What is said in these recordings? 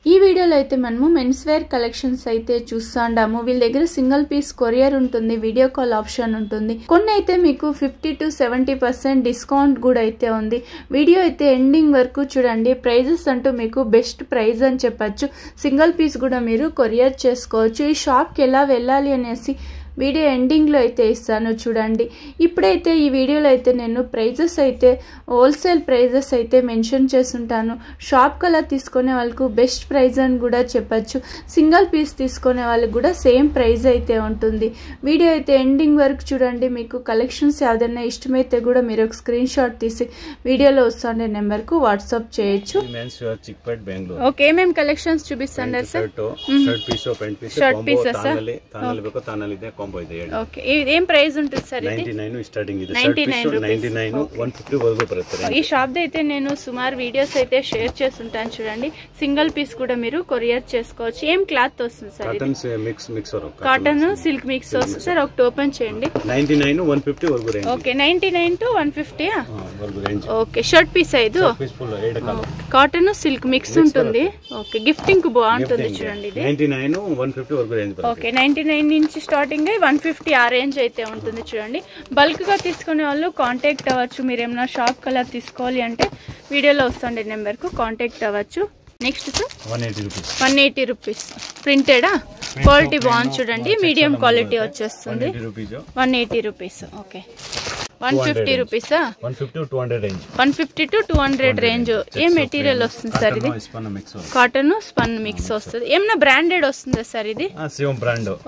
ఈ వీడియోలో అయితే మనము మెన్స్ వేర్ కలెక్షన్స్ అయితే చూస్తాండాము. వీళ్ళ దగ్గర సింగిల్ పీస్ కొరియర్ ఉంటుంది, వీడియో కాల్ ఆప్షన్ ఉంటుంది. కొన్ని అయితే మీకు 50 to 70% డిస్కౌంట్ కూడా అయితే ఉంది. వీడియో అయితే ఎండింగ్ వరకు చూడండి. ప్రైజెస్ అంటూ మీకు బెస్ట్ ప్రైజ్ అని చెప్పచ్చు. సింగిల్ పీస్ కూడా మీరు కొరియర్ చేసుకోవచ్చు. ఈ షాప్కి ఎలా వెళ్ళాలి అనేసి వీడియో ఎండింగ్ లో అయితే ఇస్తాను చూడండి. ఇప్పుడైతే ఈ వీడియోలో అయితే నేను ప్రైజెస్ అయితే హోల్సేల్ ప్రైజెస్ అయితే మెన్షన్ చేస్తుంటాను. షాప్ కలా తీసుకునే వాళ్ళకు బెస్ట్ ప్రైజ్ అని కూడా చెప్పచ్చు. సింగిల్ పీస్ తీసుకునే వాళ్ళకి కూడా సేమ్ ప్రైజ్ అయితే ఉంటుంది. వీడియో అయితే ఎండింగ్ వరకు చూడండి. మీకు కలెక్షన్స్ ఏదైనా ఇష్టమైతే కూడా మీరు ఒక స్క్రీన్ షాట్ తీసి వీడియోలో వస్తుండే నెంబర్ కు వాట్సాప్ చేయొచ్చు. ఓకే, ఏమేం కలెక్షన్స్ చూపిస్తాండి సార్? షర్ట్ పీసెస్ ఓకే, ఏం ప్రైస్ ఉంటుంది సార్? 99 స్టార్టింగ్ ఇది. 99 99 150 వరకు పడుతుంది. ఈ షాప్ ది అయితే నేను సుమారు వీడియోస్ అయితే షేర్ చేస్తుంటాను చూడండి. సింగిల్ పీస్ కూడా మీరు కొరియర్ చేసుకోవచ్చు. ఏం క్లాత్ వస్తుంది సార్? కాటన్ సిల్క్ మిక్స్ వస్తుంది సార్. ఒకటి ఓపెన్ చేయండి. 99 150 వరకు రేంజ్. ఓకే, 99 to 150 వరకు రేంజ్. ఓకే, షర్ట్ పీస్ ఐదు కాటన్ సిల్క్ మిక్స్ ఉంటుంది. ఓకే, గిఫ్టింగ్ కు బాగుంటుంది చూడండి. ఇది 99 150 వరకు రేంజ్. ఓకే, 99 నుంచి స్టార్టింగ్ 150 ఆ రేంజ్ అయితే ఉంటుంది చూడండి. బల్క్ గా తీసుకునే వాళ్ళు కాంటాక్ట్ అవ్వచ్చు. మీరు ఏమైనా షాప్ కలా తీసుకోవాలి అంటే వీడియోలో వస్తుండే నెంబర్ కు కాంటాక్ట్ అవ్వచ్చు. నెక్స్ట్ సార్ 180 రూపీస్ ప్రింటెడా? క్వాలిటీ బాగుంది చూడండి. మీడియం క్వాలిటీ వచ్చేస్తుంది. 180 రూపీస్. ఓకే, 150 రూపీసా? 150 to 200 రేంజ్. ఏ మెటీరియల్ వస్తుంది సార్ ఇది? కాటన్ స్పన్ మిక్స్ వస్తుంది. ఏమన్నా బ్రాండెడ్ వస్తుందా సార్ ఇది?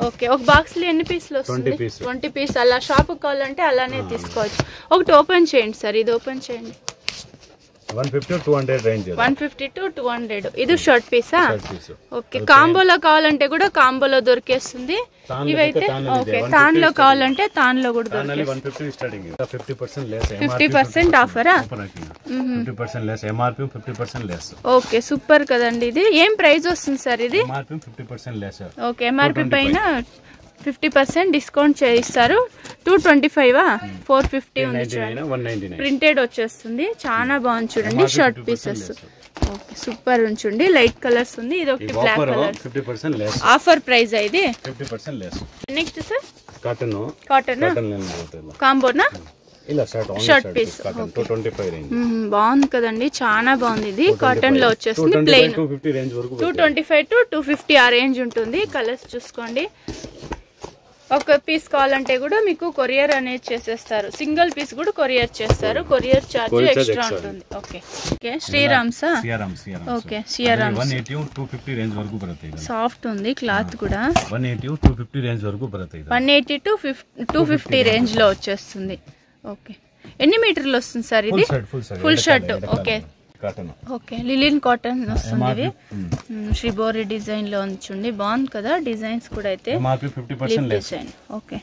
ఓకే, ఒక బాక్స్ లో ఎన్ని పీసులు వస్తుంది? 20 పీస్. అలా షాప్ కావాలంటే అలానే తీసుకోవచ్చు. ఒకటి ఓపెన్ చేయండి సార్. ఇది ఓపెన్ చేయండి. 150 to 200 రేంజ్. 150 to 200. ఇది షర్ట్ పీసా? ఓకే, కాంబోలో కావాలంటే కూడా కాంబోలో దొరికేస్తుంది. ఇవైతే ఓకే, తాన్ లో కావాలంటే తాన్ లో కూడా దొరికేస్తుంది. 50% ఆఫరా? 50% less. MRP 50% less. Okay, super కదండి. ఇది ఏం ప్రైస్ వస్తుంది సార్? ఇది 50% లెస్. ఓకే, ఎంఆర్పి పైన 50% డిస్కౌంట్ చేయిస్తారు. 225 450 ఉంది చూడండి. ప్రింటెడ్ వచ్చేస్తుంది. చాలా బాగుంది చూడండి. Shirt pieces. ఓకే, సూపర్ ఉంచండి. లైట్ కలర్స్ ఉంది. ఇది ఒకటి black colour. 50% less. Offer price ఇది 50% లెస్. నెక్స్ట్ సార్ కాటన్ కాంబోనా? ఇలా షర్ట్ పీస్ 225 రేంజ్. బాగుంది కదండి, చాలా బాగుంది. ఇది కాటన్ లో వచ్చేస్తుంది. ప్లెయిన్ 250 రేంజ్ వరకు. 225 to 250 ఆ రేంజ్ ఉంటుంది. కలర్స్ చూసుకోండి. ఒక పీస్ కావాలంటే కూడా మీకు కొరియర్ అనేది చేసేస్తారు. సింగిల్ పీస్ కూడా కొరియర్ చేస్తారు. కొరియర్ చార్జ్ ఎక్స్ట్రా ఉంటుంది. ఓకే ఓకే, శ్రీరామ్సా? ఓకే, సియారామ్స్ 180 250 రేంజ్ వరకు పడుతుంది. సాఫ్ట్ ఉంది క్లాత్ కూడా. 180 250 రేంజ్ వరకు పడుతుంది. 180 to 250 రేంజ్ లో వచ్చేస్తుంది. ఓకే, ఎన్ని మీటర్లు వస్తుంది సార్ ఇది? Full shirt. Okay okay, లిలిన్ cotton వస్తుంది. శ్రీబోరి డిజైన్ లో ఉంచండి. బాగుంది కదా డిజైన్స్ కూడా. అయితే డిజైన్ ఓకే,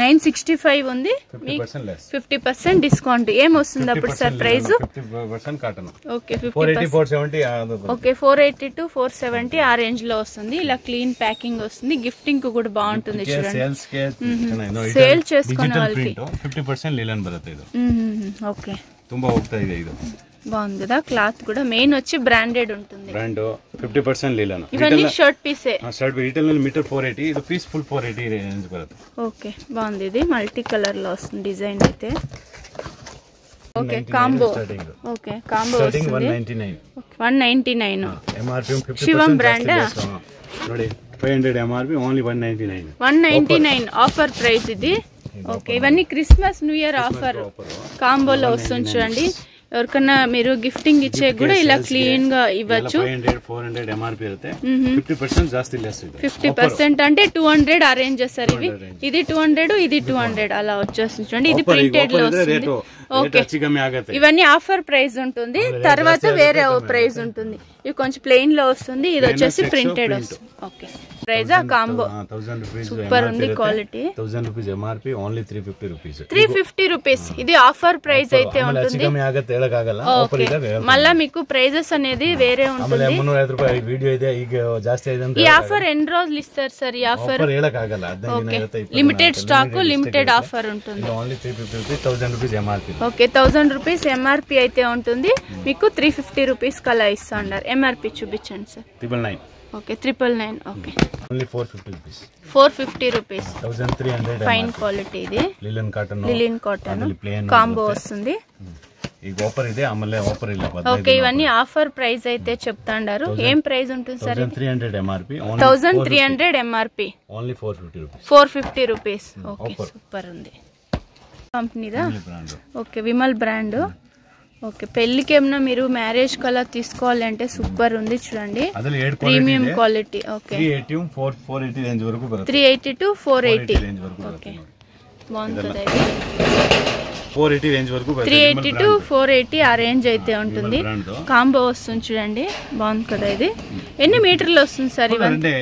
965 ఉంది. 50% డిస్కౌంట్. ఏం వస్తుంది అప్పుడు సార్ ప్రైస్? ఓకే, 480 to 470 ఆ రేంజ్ లో వస్తుంది. ఇలా క్లీన్ ప్యాకింగ్ వస్తుంది. గిఫ్టింగ్ కు కూడా బాగుంటుంది చూడండి. సేల్ చేసుకునే వాళ్ళకి 50% లీలన్ బರುತ್ತೆ. ఓకే, ತುಂಬಾ ಹೋಗ್ತಾ ಇದೆ ಇದು. బాగుంది కదా. క్లాత్ కూడా మెయిన్ వచ్చి బ్రాండెడ్ ఉంటుంది. బ్రాండ్ 50% లీలన్. ఇవన్నీ షర్ట్ పీసే. షర్ట్ రీటైల్ ನಲ್ಲಿ మీటర్ 480. ఇది పీస్ ఫుల్ 480 రేంజ్ బರುತ್ತೆ. ఓకే, బాగుంది. ఇది మల్టీ కలర్ లో వస్తుంది డిజైన్ అయితే. Okay, combo. ఓకే, కాంబో వస్తుంది. 199. ఎంఆర్పి 50%. శివం బ్రాండ్ ನೋಡಿ 500 ఎంఆర్పి ఓన్లీ 199. 199 ఆఫర్ ప్రైస్ ఇది. ఓకే, ఇవన్నీ క్రిస్మస్ న్యూ ఇయర్ ఆఫర్ కాంబోలో వస్తుంది చూడండి. ఎవరికన్నా మీరు గిఫ్టింగ్ ఇచ్చే కూడా ఇలా క్లీన్ గా ఇవ్వచ్చు. 400 ఎంఆర్పి ఇರುತ್ತೆ. 50% ಜಾಸ್ತಿ లెస్. 50% అంటే 200 అరేంజ్ చేస్తారు. ఇది 200, ఇది 200 అలా వచ్చేస్తుంది చూడండి. ఇది ప్రింటెడ్ లో వస్తుంది. ఓకే, ఇవన్నీ ఆఫర్ ప్రైస్ ఉంటుంది. తర్వాత వేరే ప్రైస్ ఉంటుంది. ఇది కొంచెం ప్లెయిన్ లో వస్తుంది. ఇది వచ్చేసి ప్రింటెడ్ వస్తుంది. Okay. Price combo 1000 rupees super ఉంది quality 1000 rupees MRP only 350 rupees 350 rupees ఇది ఆఫర్ ప్రైస్ అయితే ఉంటుంది మళ్ళా మీకు ప్రైజెస్ అనేది వేరే ఉంటుంది 305 ರೂಪಾಯಿ ವಿಡಿಯೋ ಇದೆ ಈಗ ಜಾಸ್ತಿ ಇದೆ ಅಂತ ఈ ఆఫర్ ఎన్ని రోజులు ఇస్తారు సార్ ఈ ఆఫర్ ಹೇಳಕ್ ಆಗಲ್ಲ 15 ದಿನ ಇರುತ್ತೆ లిమిటెడ్ స్టాక్ లిమిటెడ్ ఆఫర్ ఉంటుంది only 350 rupees 1000 rupees MRP okay 1000 rupees MRP అయితే ఉంటుంది మీకు 350 రూపీస్ కలా ఇస్తున్నారు MRP చూపించండి sir 999 okay 999 okay only 450 rupees 450 rupees 1300 fine quality ఇది లిలన్ కాటన్ కాంబో వస్తుంది ಈಗ ಆಫರ್ ಇದೆ ಆಮೇಲೆ ಆಫರ್ ಇಲ್ಲ ఓకే ఇవన్నీ ఆఫర్ ప్రైస్ అయితే చెప్తాండారు ఏం ప్రైస్ ఉంటుంది sir 1300 MRP 1300 MRP only 450 rupees 450 rupees okay super ఉంది కంపెనీదా ఓకే విమల్ బ్రాండ్ ఓకే పెళ్లికి ఏమన్నా మీరు మ్యారేజ్ కలా తీసుకోవాలంటే సూపర్ ఉంది చూడండి ప్రీమియం క్వాలిటీ ఓకే 480 రేంజ్ వరకు బರುತ್ತೆ 380 టు 480 రేంజ్ వరకు ఓకే బాగుంది కదా ఇది 480 రేంజ్ వరకు 380 టు 480 ఆ రేంజ్ అయితే ఉంటుంది కాంబో వస్తుంది చూడండి బాగుంది కదా ఇది ఎన్ని మీటర్లు వస్తుంది సార్ ఇవన్నీ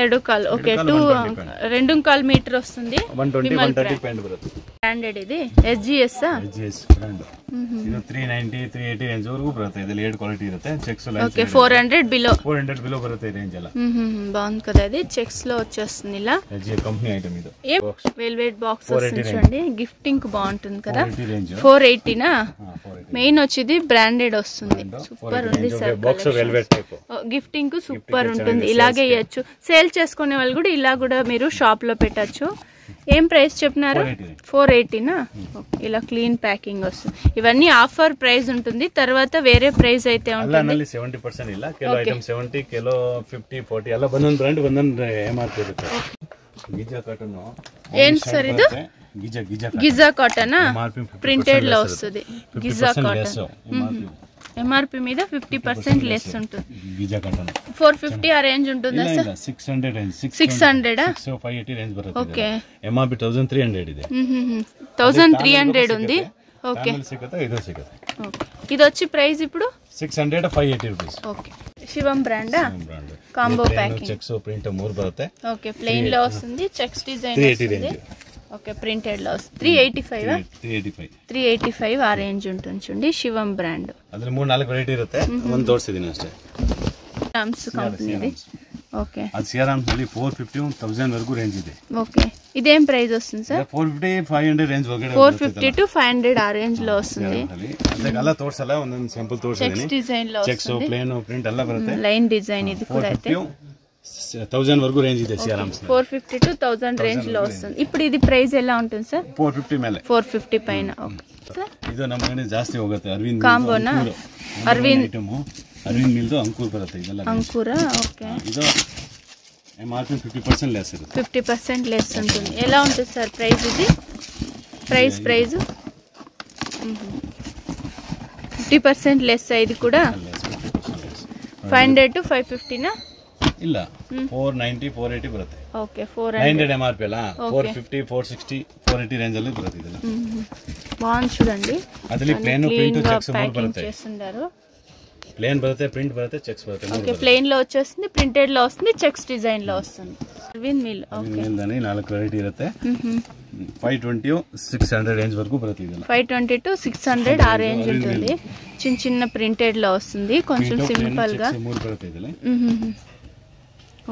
2 కాల్ ఓకే 2.5 మీటర్ వస్తుంది 120 130 పాయింట్ బರುತ್ತೆ బ్రాండెడ్ ఇది SGS బ్రాండ్ ಇದು 390 380 ರೇಂಜ್ ವರೆಗೂ ಬರುತ್ತೆ ಇದರಲ್ಲಿ 8 ಕ್ವಾಲಿಟಿ ಇರುತ್ತೆ ಚೆಕ್ಸ್ ఓకే 400 బిలో బರುತ್ತೆ ఈ రేంజ్ అలా బాగుంది కదా ఇది చెక్స్ లో వచ్చేస్తుంది ఇలా SGS కంపెనీ ఐటమ్ ఇది వెల్వెట్ బాక్స్ వస్తుంది చూడండి గిఫ్టింగ్ బాగుంటుంది కదా 480 నా మెయిన్ వచ్చేది బ్రాండెడ్ వస్తుంది సూపర్ ఉంది sir box velvet type gifting కు సూపర్ ఉంటుంది ఇలాగే ఇయొచ్చు సేల్ చేసుకునే వాళ్ళు కూడా ఇలా కూడా మీరు షాప్ లో పెట్టచ్చు ఏం ప్రైస్ చెప్పినారు 480 నా ఇలా క్లీన్ ప్యాకింగ్ వస్తుంది ఇవన్నీ ఆఫర్ ప్రైస్ ఉంటుంది తర్వాత వేరే ప్రైస్ అయితే ఉంటుంది 70% ಇಲ್ಲ ಕಿಲೋ ಐಟಮ್ 70 ಕಿಲೋ 50 40 ಎಲ್ಲ ಒಂದೊಂದು ಬ್ರಾಂಡ್ ಒಂದೊಂದು MRP ಇರುತ್ತೆ ಗಿಜಾ ಕಾಟನ್ ಏನ್ ಸರ್ ಇದು ಗಿಜಾ ಕಾಟನ್ ಪ್ರಿಂಟೆಡ್ లో వస్తుంది గిజా కాటన్ MRP మీద 50% లెస్ ఉంటుంది గిజా కాటన్ 450 ఆ రేంజ్ ఉంటుందా సార్ 600 రేంజ్ 600 580 రేంజ్ బರುತ್ತೆ ఓకే MRP 1300 ಇದೆ 1300 ఉంది ఓకే ಸಿಗುತ್ತೆ ಇದು ಸಿಗುತ್ತೆ ఓకే ఇది వచ్చి ప్రైస్ ఇప్పుడు 600 580 rupees okay Shivam brand combo packing checks print 3 బರುತ್ತೆ ఓకే ప్లెయిన్ లో వస్తుంది చెక్స్ డిజైన్ వస్తుంది ఓకే ప్రింటెడ్ లో 385 ఆ రేంజ్ ఉంటుంది చూడండి శివం బ్రాండ్ ಅದರಲ್ಲಿ 3-4 ವೆರೈಟಿ ಇರುತ್ತೆ ಒಂದು ತೋರಿಸಿದೀನಿ ಅಷ್ಟೇ ರಾಮ್ಸ್ ಕಂಪನಿది ఓకే అది సియారామ్స్ ಅಲ್ಲಿ 450 1000 వరకు రేంజ్ ಇದೆ ఓకే ఇదేం ప్రైస్ వస్తుంది సార్ 450 500 రేంజ్ వరకు 450 టు 500 ఆ రేంజ్ లో వస్తుంది ಅದಕ್ಕೆ ಎಲ್ಲ ತೋರಿಸಲ್ಲ ಒಂದೊಂದು ಸ್ಯಾಂಪಲ್ ತೋರಿಸಿದೀನಿ ಚೆಕ್ಸ್ ಡಿಸೈನ್ లో ಚೆಕ್ಸ್ ಪ್ಲೇನ್ ಪ್ರಿಂಟ್ ಎಲ್ಲ ಬರುತ್ತೆ ಲೈನ್ ಡಿಸೈನ್ ಇದು ಕೂಡ ಐತೆ 1000 వరకు రేంజ్ ಇದೆ సియారామ్స్ 450 టు 1000 రేంజ్ లో వస్తుంది ఇప్పుడు ఇది ప్రైస్ ఎలా ఉంటుంది సార్ 450 ಮೇಲೆ 450 పైన ఓకే సార్ ಇದು ನಮ್ಮ ಮನೆ ಜಾಸ್ತಿ ಹೋಗುತ್ತೆ ಅರವಿಂದ್ ಕಾಂಬೋನಾ ಅರವಿಂದ್ ಐಟಮ್ ಅರವಿಂದ್ ಮಿಲ್ದು ಅಂಕುರ್ ಬರುತ್ತೆ ಇದೆಲ್ಲ ಅಂಕುರ ಓಕೆ ಇದು MRP 50% ಲೆಸ್ ಇರುತ್ತೆ 50% ಲೆಸ್ ఉంటుంది ఎలా ఉంటుంది సార్ ప్రైస్ ఇది ప్రైస్ 50% లెస్ ఇది కూడా 500 టు 550 నా ಇಲ್ಲ 490 480 ಬರುತ್ತೆ ಓಕೆ 400 MRP ಅಲ್ಲ 450 460 480 ರೇಂಜ್ ಅಲ್ಲಿ ಬರುತ್ತೆ ಇದೆಲ್ಲ ಬಾನ್ చూడండి ಅದರಲ್ಲಿ ಪ್ಲೇನ್ ಪ್ರಿಂಟ್ ಚೆಕ್ಸ್ ಬರುತ್ತೆ చేస్తున్నారు ప్లేన్ బರುತ್ತೆ ప్రింట్ బರುತ್ತೆ చెక్స్ బರುತ್ತೆ ఓకే ప్లేన్ లో వచ్చేస్తుంది ప్రింటెడ్ లో వస్తుంది చెక్స్ డిజైన్ లో వస్తుంది అరవింద్ మిల్ ఓకే మిల్ దాని 4 ವೆರೈಟಿ ಇರುತ್ತೆ 520 600 రేంజ్ వరకు బರುತ್ತೆ ಇದೆಲ್ಲ 520 టు 600 ಆ ರೇಂజ్ ఉంటుంది చిన్న చిన్న ప్రింటెడ్ లో వస్తుంది కొంచెం సింపుల్ గా 3 ಬರುತ್ತೆ ಇದೆಲ್ಲ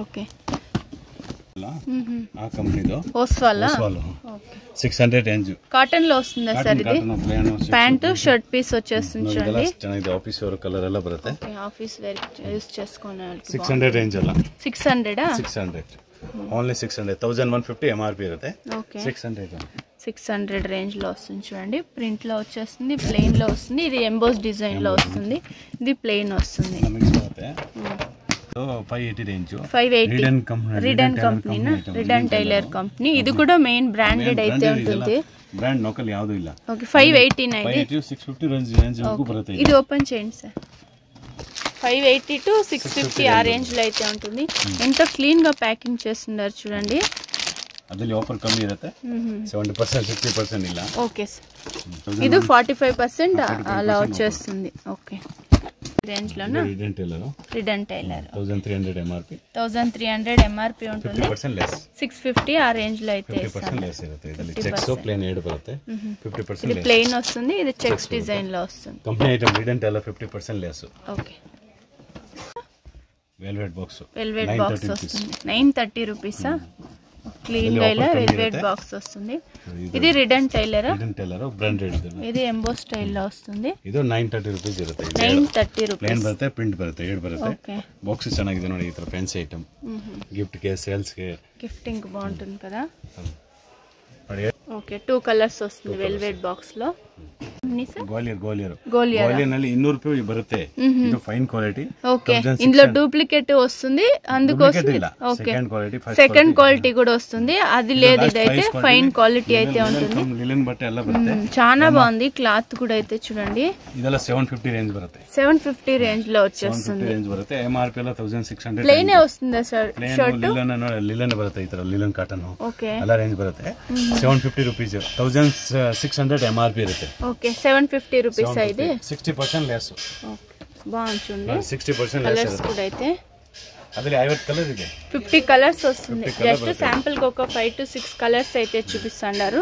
ఓకే ఆ కంపెనీలో ఓస్వాలా ఓకే 600 రేంజ్ కాటన్ లో వస్తుందా సార్ ఇది ప్యాంట్ షర్ట్ పీస్ వచ్చేస్తుంది చూడండి ಚೆನ್ನಾಗಿದೆ ಆಫೀಸ್ ವೇರ್ ಕಲರ್ ಎಲ್ಲ ಬರುತ್ತೆ ಓಕೆ ಆಫೀಸ್ ವೇರ್ ಯೂಸ್ చేసుకోవాలి 600 ರೇಂಜ್ ಅಲ್ಲ 600 ఓన్లీ 600 1150 MRP ఇರುತ್ತೆ ఓకే 600 రేంజ్ లో వస్తుంది చూడండి ప్రింట్ లో వచ్చేస్తుంది ప్లెయిన్ లో వస్తుంది ఇది ఎంబోస్ డిజైన్ లో వస్తుంది ఇది ప్లెయిన్ వస్తుంది 580 రేంజ్ 580 రిడన్ కంపెనీ రిడన్ టైలర్ కంపెనీ ఇది కూడా మెయిన్ బ్రాండెడ్ అయితే ఉంటుంది బ్రాండ్ లోకల్ ಯಾವುದು ಇಲ್ಲ ఓకే 580 650 రేంజ్ వరకు బರುತ್ತೆ ఇది ఓపెన్ చేయండి సార్ 580 టు 650 ఆ రేంజ్ లో అయితే ఉంటుంది ఎంత క్లీన్ గా ప్యాకింగ్ చేస్తున్నారు చూడండి ಅದರಲ್ಲಿ ಆಫರ್ ಕಮ್ಮಿ ಇರುತ್ತೆ 70% 60% ಇಲ್ಲ ఓకే సార్ ఇది 45% అలా వచ్చేస్తుంది ఓకే రేంజ్ లోనా రిడన్ టైలర్ 1300 ఎంఆర్పి 1300 ఎంఆర్పి ఉంటుంది 50% లెస్ 650 ఆ రేంజ్ లో అయితే 50% లెస్ ఇರುತ್ತೆ ఇది చెక్స్ ప్లేన్ 7 బರುತ್ತೆ 50% ఇది ప్లేన్ వస్తుంది ఇది చెక్స్ డిజైన్ లో వస్తుంది కంపెనీ ఐటమ్ రిడన్ tailor 50% less okay velvet box వస్తుంది 930 రూపీస్ క్లీన్ గా ఇలా వెల్వెట్ బాక్స్ వస్తుంది ఇది రిడన్ టైలర్ బ్రాండెడ్ ఇది ఎంబో స్టైల్ లో వస్తుంది ಇದು 930 ರೂಪಾಯಿ ಇರುತ್ತೆ 930 ರೂಪಾಯಿ ಪ್ಲೇನ್ ಬರುತ್ತೆ ಪ್ರಿಂಟ್ ಬರುತ್ತೆ 7 ಬರುತ್ತೆ ಓಕೆ ಬಾಕ್ಸ್ ಚೆನ್ನಾಗಿದೆ ನೋಡಿ ಈ ತರ ಫ್ಯಾನ್ಸಿ ಐಟಮ್ ಗಿಫ್ಟ್ ಗೆ ಸೇಲ್ಸ್ ಗೆ ಗಿಫ್ಟಿಂಗ್ ಬಾగుంటుంది కదా ఓకే 2 కలర్స్ వస్తుంది వెల్వెట్ బాక్స్ లో గోలియర్ ನಲ್ಲಿ 200 ರೂಪಾಯಿ ಬರುತ್ತೆ ಇದು ಫೈನ್ ಕ್ವಾಲಿಟಿ ఓకే ఇందులో డూప్లికేట్ వస్తుంది అందుకోసం ఓకే సెకండ్ క్వాలిటీ కూడా వస్తుంది అది లేదు ఇదైతే ఫైన్ క్వాలిటీ అయితే ఉంటుంది లిలన్ బట్ట ಎಲ್ಲ ಬರುತ್ತೆ చాలా బాగుంది క్లాత్ కూడా అయితే చూడండి ಇದೆಲ್ಲ 750 రేంజ్ బರುತ್ತೆ 750 రేంజ్ లో వచ్చేస్తుంది రేంజ్ బರುತ್ತೆ ఎంఆర్పి ಎಲ್ಲ 1600 ప్లెయిన్ వస్తుందా షర్ట్ లిలన్ బರುತ್ತೆ ಈ ತರ లిలన్ కాటన్ ఓకే ಎಲ್ಲ ರೇಂಜ್ ಬರುತ್ತೆ 750 ರೂಪೀಸ್ 1600 ఎంఆర్పి ಇರುತ್ತೆ ఓకే 750 రూపీస్ అయితే 60% లెస్ బాగుంది చూడండి 60% లెస్ కలర్స్ కూడా అయితే అదిలే 50 కలర్ ಇದೆ 50 కలర్స్ వస్తుంది జస్ట్ శాంపుల్ కి ఒక 5 to 6 కలర్స్ అయితే చూపిస్తున్నారు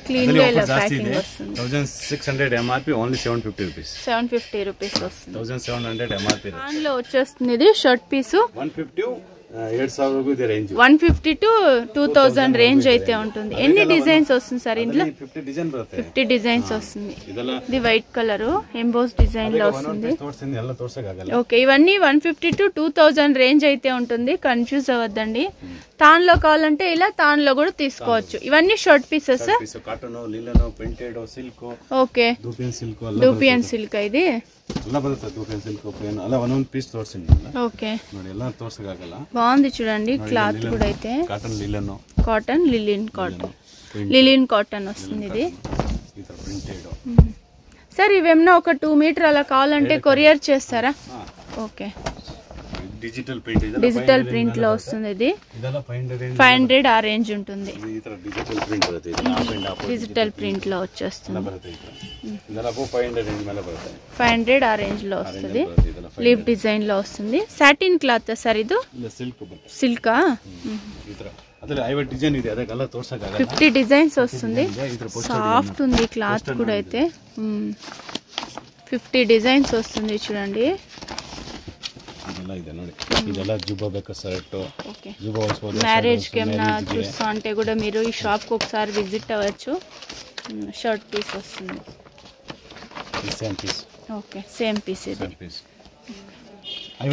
క్లీన్ గా ఇలా ప్యాకింగ్ వస్తుంది 1600 ఎంఆర్పి ఓన్లీ 750 రూపీస్ 750 రూపీస్ వస్తుంది 1700 ఎంఆర్పి దానిలో వచ్చేస్తుంది ఇది షర్ట్ పీస్ 150 7000 వరకు ఇది రేంజ్ 150 to 2000 రేంజ్ అయితే ఉంటుంది ఎన్ని డిజైన్స్ వస్తుంది సార్ ఇందులో 50 డిజైన్ బರುತ್ತೆ 50 డిజైన్స్ వస్తుంది ఇది వైట్ కలర్ ఎంబోస్ డిజైన్ లో వస్తుంది ఓకే ఇవన్నీ 150 to 2000 రేంజ్ అయితే ఉంటుంది కన్ఫ్యూజ్ అవ్వద్దండి తాన్లో కావాలంటే ఇలా తాన్లో కూడా తీసుకోవచ్చు ఇవన్నీ shirt pieces cotton linen printed silk okay dupion silk ఇది ಎಲ್ಲ ಬರುತ್ತೆ ದೂಪೆನ್ ಸಿಲ್ಕ್ ಪ್ಲೇನ್ ಅಲ್ಲ ಒಂದೊಂದು ಪೀಸ್ ತೋರಿಸ್ತೀನಿ ಓಕೆ ನೋಡಿ ಎಲ್ಲ ತೋರ್ಸಕ್ಕಾಗಲ್ಲ బాగుంది చూడండి క్లాత్ కూడా అయితే కాటన్ లిలిన్ కాటన్ వస్తుంది ఇది ఈ ತರ ప్రింటెడ్ సార్ ఇవేమన్నా ఒక 2 మీటర్ అలా కావాలంటే కొరియర్ చేస్తారా ఓకే డిజిటల్ ప్రింట్ లో వస్తుంది ఇది 500 ఆ రేంజ్ ఉంటుంది డిజిటల్ ప్రింట్ లో వచ్చేస్తుంది 500 ఆ రేంజ్ లో వస్తుంది లీఫ్ డిజైన్ లో వస్తుంది సాటిన్ క్లాత్ సార్ ఇది సిల్కా 50 డిజైన్స్ వస్తుంది సాఫ్ట్ ఉంది క్లాత్ కూడా అయితే 50 డిజైన్స్ వస్తుంది చూడండి మ్యారేజ్ కి ఏమైనా చూస్తా అంటే కూడా మీరు ఈ షాప్ కి ఒకసారి విజిట్ అవ్వచ్చు షర్ట్ పీస్ వస్తుంది ఓకే సేమ్ పీస్ ఇది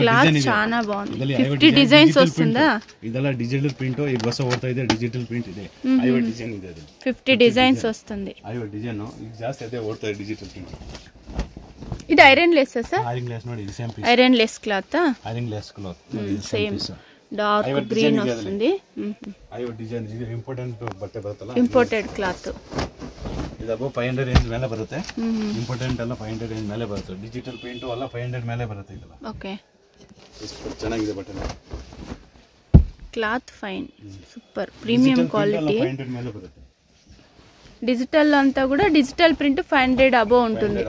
క్లాత్ చాలా బాగుంది 50 డిజైన్స్ వస్తుందా ಇದೆಲ್ಲ ಡಿಜಿಟಲ್ ಪ್ರಿಂಟ್ ಈಗ ಹೊಸ ಓಡ್ತಾ ಇದೆ ಡಿಜಿಟಲ್ ಪ್ರಿಂಟ್ ಇದೆ 50 ಡಿಸೈನ್ ಇದೆ ಅದು 50 డిజైన్స్ వస్తుంది 50 ಡಿಸೈನ್ ಈಗ ಜಾಸ್ತಿ ಅದೇ ಓಡ್ತಾ ಇದೆ ಡಿಜಿಟಲ್ ಪ್ರಿಂಟ್ ఇది iron less sir iron less ನೋಡಿ ఇది same piece iron less cloth iron less cloth same dark green వస్తుంది 50 ಡಿಸೈನ್ ಇದು ಇಂಪಾರ್ಟೆಂಟ್ ಬಟ್ಟೆ ಬರುತ್ತಲ್ಲ ಇಂಪೋರ್ಟೆಡ್ ಕ್ಲಾತ್ ಇದು ಅಬೋ 500 ರೇಂಜ್ ಮೇಲೆ ಬರುತ್ತೆ ಇಂಪಾರ್ಟೆಂಟ್ ಎಲ್ಲ 500 ರೇಂಜ್ ಮೇಲೆ ಬರುತ್ತೆ ಡಿಜಿಟಲ್ ಪ್ರಿಂಟ್ ಎಲ್ಲ 500 ಮೇಲೆ ಬರುತ್ತೆ ಇದೆಲ್ಲ ಓಕೆ ಚೆನ್ನಾಗಿದೆ ಬಟ್ಟೆ cloth fine super premium quality 500 ಮೇಲೆ ಬರುತ್ತೆ డిజిటల్ అంతా కూడా డిజిటల్ ప్రింట్ 500 అబో ఉంటుంది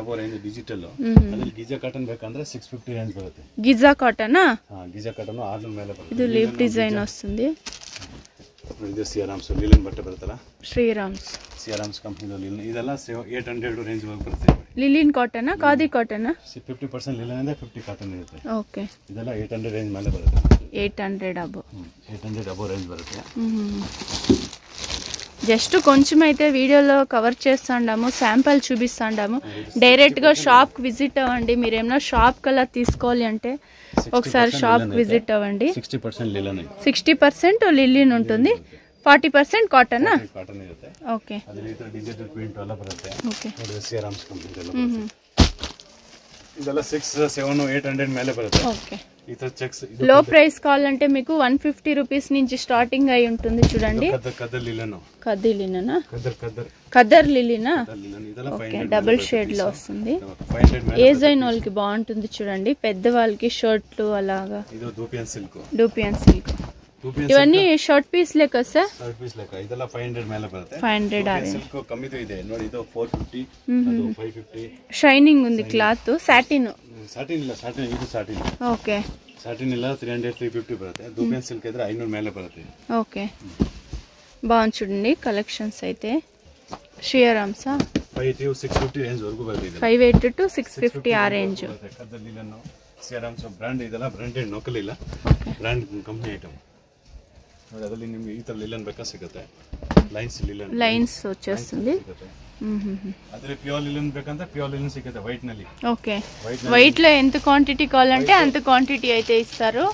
డిజిటల్ ಅದ್ರಲ್ಲಿ ಗಿಜಾ ಕಾಟನ್ ಬೇಕಂದ್ರೆ 650 ರೇಂಜ್ ಬರುತ್ತೆ గిజా కాటన్ గిజా కాటన్ 600 ಮೇಲೆ ಬರುತ್ತೆ ఇది లీఫ్ డిజైన్ వస్తుంది ಇದು ಸಿರಾಮ್ಸ್ ಲಿಲನ್ ಬಟ್ಟೆ ಬರುತ್ತಲ್ಲ ಶ್ರೀರಾಮ್ಸ್ ಕಂಪನಿ ಲಿಲನ್ ಇದೆಲ್ಲ 800 ರೇಂಜ್ ವರೆಗೆ ಬರುತ್ತೆ ಲಿಲಿನ್ ಕಾಟನ್ ಖಾದಿ ಕಾಟನ್ 50% ಲಿಲನ್ ಇಂದ 50 ಕಾಟನ್ ಇರುತ್ತೆ ಓಕೆ ಇದೆಲ್ಲ 800 ರೇಂಜ್ ಮೇಲೆ ಬರುತ್ತೆ 800 ಅಬೋ ರೇಂಜ್ ಬರುತ್ತೆ జస్ట్ కొంచెం అయితే వీడియోలో కవర్ చేస్తాము శాంపుల్ చూపిస్తాము డైరెక్ట్ గా షాప్ కి విజిట్ అవ్వండి మీరు ఏమైనా షాప్ కల్లా తీసుకోవాలి అంటే ఒకసారి షాప్ కి విజిట్ అవ్వండి 60% లిలిన్ ఉంటుంది 40% కాటన్ ఓకే ಇದೆಲ್ಲ 6, 7, 800 ಮೇಲೆ ಬರುತ್ತೆ ఓకే లో ప్రైస్ కావాలంటే మీకు 150 రూపీస్ నుంచి స్టార్టింగ్ అయి ఉంటుంది చూడండి కదర్ లిలినా ఓకే డబుల్ షేడ్ లో వస్తుంది ఏజ్ అయిన వాళ్ళకి బాగుంటుంది చూడండి పెద్ద వాళ్ళకి షర్ట్లు అలాగా డూపియన్ సిల్క్ ಇವన్నీ ಶಾರ್ಟ್ ಪೀಸ್ ಲೆಕ್ಕ ಸರ್ ಶಾರ್ಟ್ ಪೀಸ್ ಲೆಕ್ಕ ಇದೆಲ್ಲ 500 ಮೇಲೆ ಬರುತ್ತೆ 500 ಸಿಲ್ಕ್ ಕಮ್ಮಿದು ಇದೆ ನೋಡಿ ಇದು 450 ಅದು 550 ಶೈನಿಂಗ್ ఉంది ಕ್ಲಾತ್ ಸಾಟಿನ್ ಇಲ್ಲ ಸಾಟಿನ್ ಇದು ಸಾಟಿನ್ ಓಕೆ ಸಾಟಿನ್ ಇಲ್ಲ 300 350 ಬರುತ್ತೆ ದುಬೆನ್ ಸಿಲ್ಕ್ ಇದ್ರೆ 500 ಮೇಲೆ ಬರುತ್ತೆ ఓకే బాగుంది చూడండి కలెక్షన్స్ అయితే షియరామ్స్ 580 650 రేంజ్ వరకు బರುತ್ತೆ 580 to 650 ఆ రేంజ్ కదలిలను షియరామ్స్ బ్రాండ్ ಇದೆಲ್ಲ ಬ್ರಾಂಡೆಡ್ ನೋಕಲಿಲ್ಲ ಬ್ರಾಂಡ್ ಕಂಪನಿ ಐಟಮ್ ನೋಡಿ ಅದರಲ್ಲಿ ನಿಮಗೆ ಈ ತರ ಲಿಲನ್ ಬೇಕಾ ಸಿಗುತ್ತೆ ಲೈನ್ಸ್ వచ్చేస్తుంది అదే ప్యూర్ లిలన్ ಬೇಕಂತ ప్యూర్ లిలన్ ಸಿಗುತ್ತೆ ವೈಟ್ ನಲ್ಲಿ ఓకే వైట్ లో ఎంత క్వాంటిటీ కావాలంటే అంత క్వాంటిటీ అయితే ఇస్తారు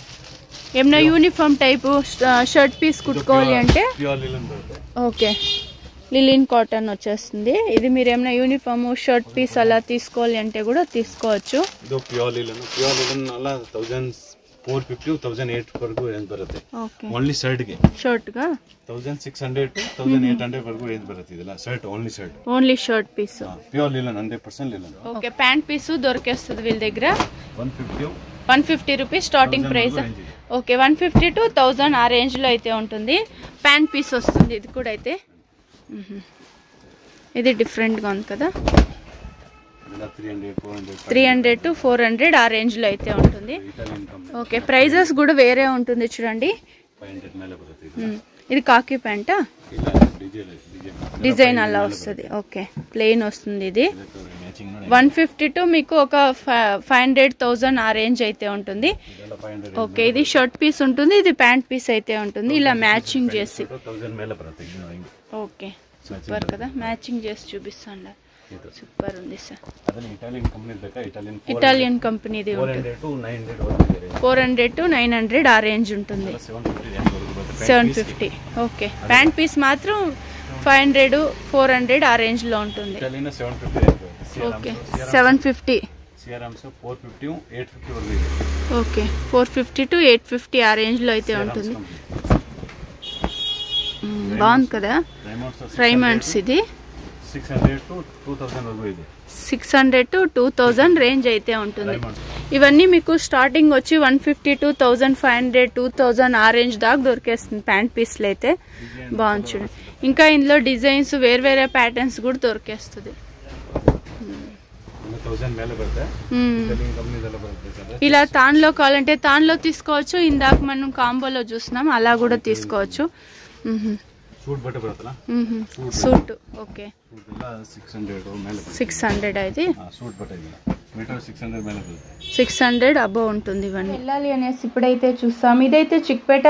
ఏమన్నా యూనిఫామ్ టైప్ షర్ట్ పీస్ కుట్టుకోవాలి అంటే ప్యూర్ లిలన్ బರುತ್ತೆ ఓకే లిలిన్ కాటన్ వచ్చేస్తుంది ఇది మీరు ఏమైనా యూనిఫామ్ షర్ట్ పీస్ అలా తీసుకోవాలి అంటే కూడా తీసుకోవచ్చు ఇది ప్యూర్ లిలన్ అలా 1450 1800 వరకు రేంజ్ బರುತ್ತೆ ఓన్లీ షర్ట్ గా 1600 to 1800 వరకు రేంజ్ బರುತ್ತೆ ಇದೆಲ್ಲ shirt only shirt piece pure linen 100% linen okay pant piece దొరికేస్తుంది వీళ్ళ దగ్గర 150 rupees starting price okay 150 to 1000 ఆ రేంజ్ లో అయితే ఉంటుంది ప్యాంట్ పీస్ వస్తుంది ఇది కూడా అయితే ఇది డిఫరెంట్ గా ఉంది కదా 300 to 400 ఆ రేంజ్ లో అయితే ఉంటుంది ఓకే ప్రైజెస్ కూడా వేరే ఉంటుంది చూడండి ఇది కాకి ప్యాంటా డిజైన్ అలా వస్తుంది ఓకే ప్లెయిన్ వస్తుంది ఇది 150 to మీకు ఒక 500,000 ఆ రేంజ్ అయితే ఉంటుంది ఓకే ఇది షర్ట్ పీస్ ఉంటుంది ఇది ప్యాంట్ పీస్ అయితే ఉంటుంది ఇలా మ్యాచింగ్ చేసి ఓకే సూపర్ కదా మ్యాచింగ్ చేసి చూపిస్తాను సూపర్ ఉంది సార్ ఇటాలియన్ కంపెనీది 400 to 900 ఆ రేంజ్ ఉంటుంది 750 ఓకే ప్యాంట్ పీస్ మాత్రం 500 400 ఆ రేంజ్ లో ఉంటుంది ఓకే 750 ఓకే 450 to 850 ఆ రేంజ్ లో అయితే ఉంటుంది బాగుంది కదా రైమండ్స్ ఇది 600 to 2000 రేంజ్ అయితే ఉంటుంది ఇవన్నీ మీకు స్టార్టింగ్ వచ్చి 150 to 1500 2000 ఆ రేంజ్ దాకా దొరికేస్తుంది ప్యాంట్ పీస్లు అయితే బాగుంది చూడండి ఇంకా ఇందులో డిజైన్స్ వేరే ప్యాటర్న్స్ కూడా దొరికేస్తుంది ఇలా తాన్లో కావాలంటే తాన్లో తీసుకోవచ్చు ఇందాక మనం కాంబోలో చూస్తున్నాం అలా కూడా తీసుకోవచ్చు సూట్ ఓకే 600 అయితే 600 అబో ఉంటుంది ఇవన్నీ వెళ్ళాలి అనేసి ఇప్పుడైతే చూస్తాం ఇదైతే చిక్పేట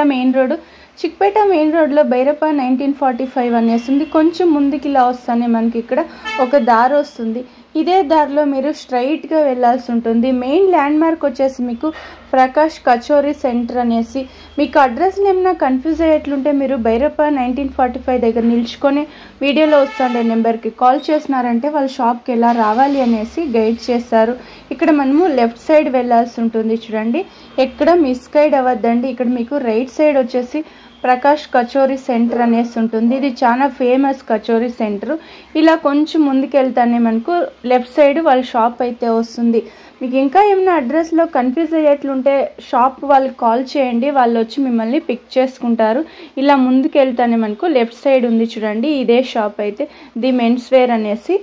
మెయిన్ రోడ్లో బైరప్ప 1945 అనేసి ఉంది కొంచెం ముందుకి ఇలా వస్తానే మనకి ఇక్కడ ఒక దారి వస్తుంది ఇదే దారిలో మీరు స్ట్రైట్గా వెళ్ళాల్సి ఉంటుంది మెయిన్ ల్యాండ్ మార్క్ వచ్చేసి మీకు ప్రకాష్ కచోరీ సెంటర్ అనేసి మీకు అడ్రస్ ఏమైనా కన్ఫ్యూజ్ అయ్యేట్లుంటే మీరు బైరప్ప 1945 దగ్గర నిల్చుకొని వీడియోలో వస్తుండే నెంబర్కి కాల్ చేసినారంటే వాళ్ళ షాప్కి ఎలా రావాలి అనేసి గైడ్ చేస్తారు ఇక్కడ మనము లెఫ్ట్ సైడ్ వెళ్ళాల్సి ఉంటుంది చూడండి ఎక్కడ మిస్గైడ్ అవ్వద్దండి ఇక్కడ మీకు రైట్ సైడ్ వచ్చేసి ప్రకాష్ కచోరీ సెంటర్ అనేసి ఉంటుంది ఇది చాలా ఫేమస్ కచోరీ సెంటర్ ఇలా కొంచెం ముందుకు వెళ్తానే మనకు లెఫ్ట్ సైడ్ వాళ్ళ షాప్ అయితే వస్తుంది మీకు ఇంకా ఏమైనా అడ్రస్లో కన్ఫ్యూజ్ అయ్యేట్లుంటే షాప్ వాళ్ళకి కాల్ చేయండి వాళ్ళు వచ్చి మిమ్మల్ని పిక్ చేసుకుంటారు ఇలా ముందుకు వెళ్తానే మనకు లెఫ్ట్ సైడ్ ఉంది చూడండి ఇదే షాప్ అయితే ది మెన్స్ వేర్ అనేసి